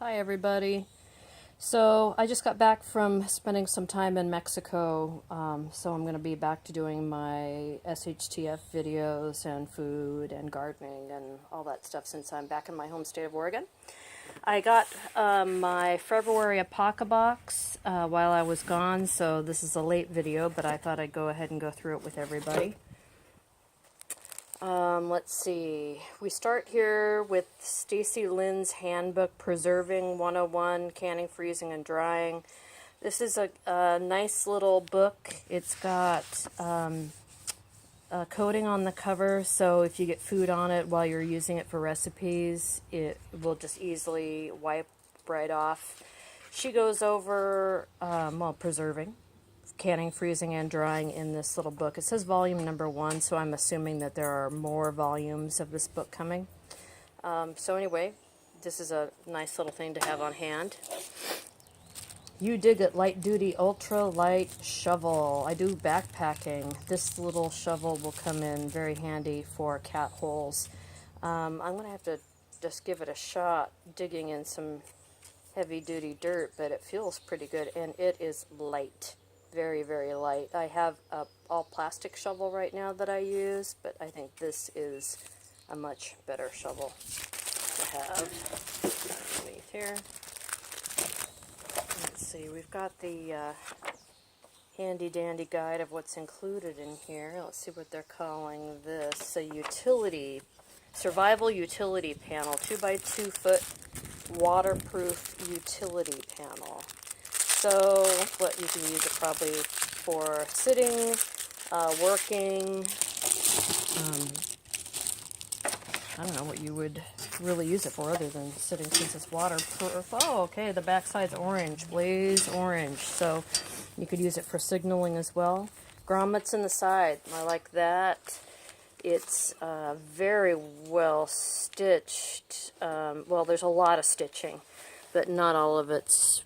Hi everybody. So I just got back from spending some time in Mexico, so I'm going to be back to doing my SHTF videos and food and gardening and all that stuff since I'm back in my home state of Oregon. I got my February Apocabox while I was gone, so this is a late video, but I thought I'd go ahead and go through it with everybody. Let's see. We start here with Stacy Lynn's Handbook, Preserving 101, Canning, Freezing, and Drying. This is a nice little book. It's got a coating on the cover, so if you get food on it while you're using it for recipes, it will just easily wipe right off. She goes over, preserving, canning, freezing, and drying in this little book. It says volume number 1, so I'm assuming that there are more volumes of this book coming. So anyway, this is a nice little thing to have on hand. You Dig It Light Duty Ultra Light Shovel. I do backpacking. This little shovel will come in very handy for cat holes. I'm going to have to just give it a shot digging in some heavy duty dirt, but it feels pretty good, and it is light. Very, very light. I have a all plastic shovel right now that I use, but I think this is a much better shovel to have underneath here. Let's see, we've got the handy dandy guide of what's included in here. Let's see what they're calling this. A utility, survival utility panel, 2x2 foot waterproof utility panel. So, what you can use it probably for sitting, working. I don't know what you would really use it for other than sitting since it's waterproof. Oh, okay, the backside's orange, blaze orange. So you could use it for signaling as well. Grommets in the side, I like that. It's very well stitched. Well, there's a lot of stitching, but not all of it's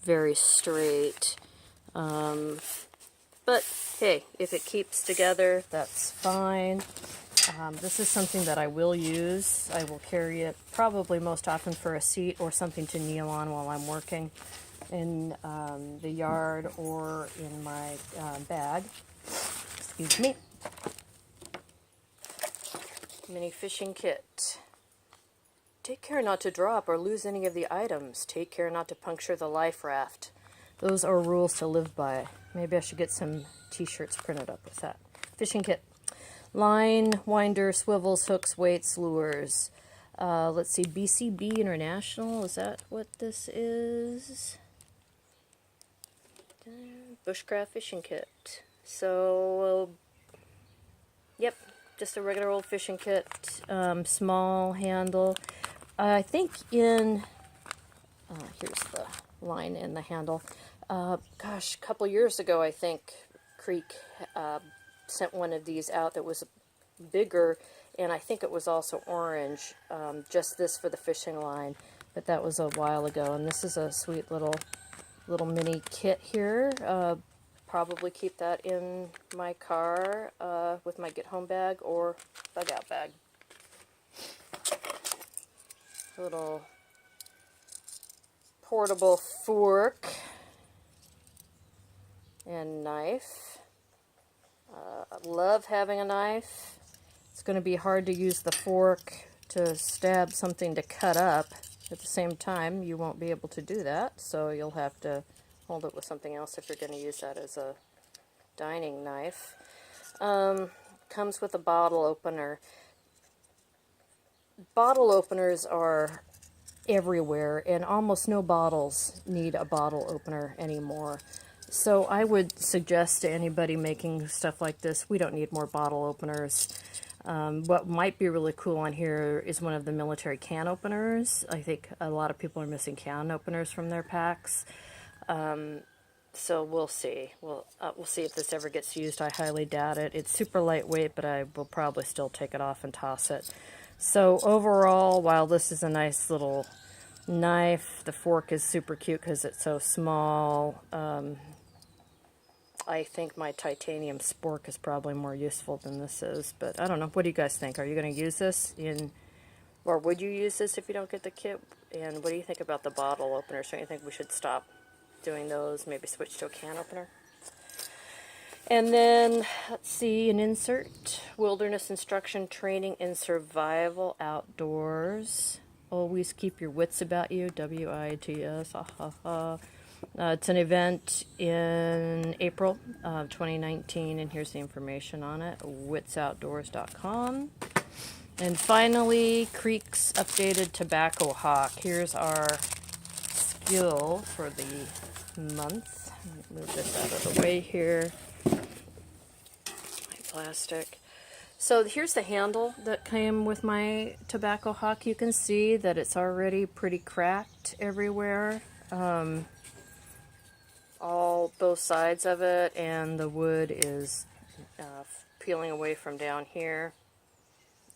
very straight, but hey, if it keeps together, that's fine. This is something that I will use. I will carry it probably most often for a seat or something to kneel on while I'm working in the yard or in my bag. Excuse me. Mini fishing kit. Take care not to drop or lose any of the items. Take care not to puncture the life raft. Those are rules to live by. Maybe I should get some t-shirts printed up with that. Fishing kit. Line, winder, swivels, hooks, weights, lures. Let's see, BCB International. Is that what this is? Bushcraft fishing kit. So, yep, just a regular old fishing kit. Small handle. I think in, here's the line and the handle. Gosh, a couple years ago, I think Creek sent one of these out that was bigger, and I think it was also orange, just this for the fishing line, but that was a while ago. And this is a sweet little mini kit here. Probably keep that in my car with my get home bag or bug out bag. Little portable fork and knife. I love having a knife. It's going to be hard to use the fork to stab something to cut up. At the same time, you won't be able to do that, so you'll have to hold it with something else if you're going to use that as a dining knife. Comes with a bottle opener. Bottle openers are everywhere, and almost no bottles need a bottle opener anymore. So I would suggest to anybody making stuff like this, we don't need more bottle openers. What might be really cool on here is one of the military can openers. I think a lot of people are missing can openers from their packs. So we'll see. We'll see if this ever gets used. I highly doubt it. It's super lightweight, but I will probably still take it off and toss it. So overall, while this is a nice little knife, the fork is super cute because it's so small. I think my titanium spork is probably more useful than this is, but I don't know. What do you guys think? Are you going to use this in Or would you use this if you don't get the kit? And what do you think about the bottle opener? So you think we should stop doing those, maybe switch to a can opener? And then, let's see, an insert. Wilderness Instruction Training in Survival Outdoors. Always keep your wits about you. WITS. Ha ha ha. It's an event in April of 2019, and here's the information on it. witsoutdoors.com. And finally, Creek's updated tobacco hawk. Here's our skill for the month. Let me move this out of the way here. My plastic. So here's the handle that came with my tobacco hawk. You can see that it's already pretty cracked everywhere. Both sides of it, and the wood is peeling away from down here.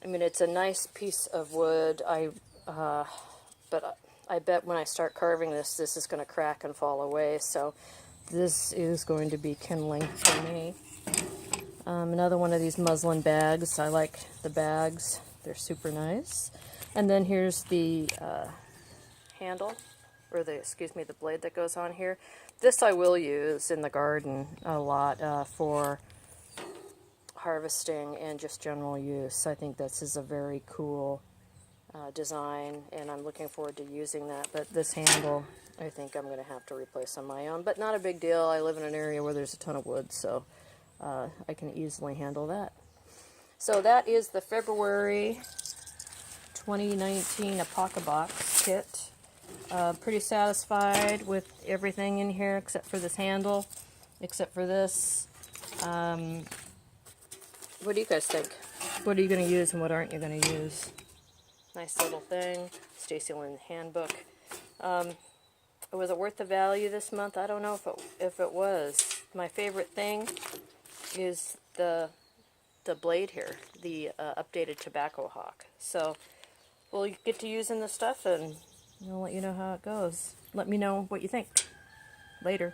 I mean, it's a nice piece of wood. But I bet when I start carving this is going to crack and fall away. So this is going to be kindling for me. Another one of these muslin bags. I like the bags. They're super nice. And then here's the handle, or the blade that goes on here. This I will use in the garden a lot for harvesting and just general use. I think this is a very cool design, and I'm looking forward to using that. But this handle, I think I'm going to have to replace on my own, but not a big deal. I live in an area where there's a ton of wood, so I can easily handle that. So that is the February 2019 Apocabox kit. Pretty satisfied with everything in here except for this handle, except for this. What do you guys think? What are you going to use and what aren't you going to use? Nice little thing. Stacy Lynn handbook. Was it worth the value this month? I don't know if it was. My favorite thing is the blade here, the updated tobacco hawk. So we'll get to using the stuff, and I'll let you know how it goes. Let me know what you think. Later.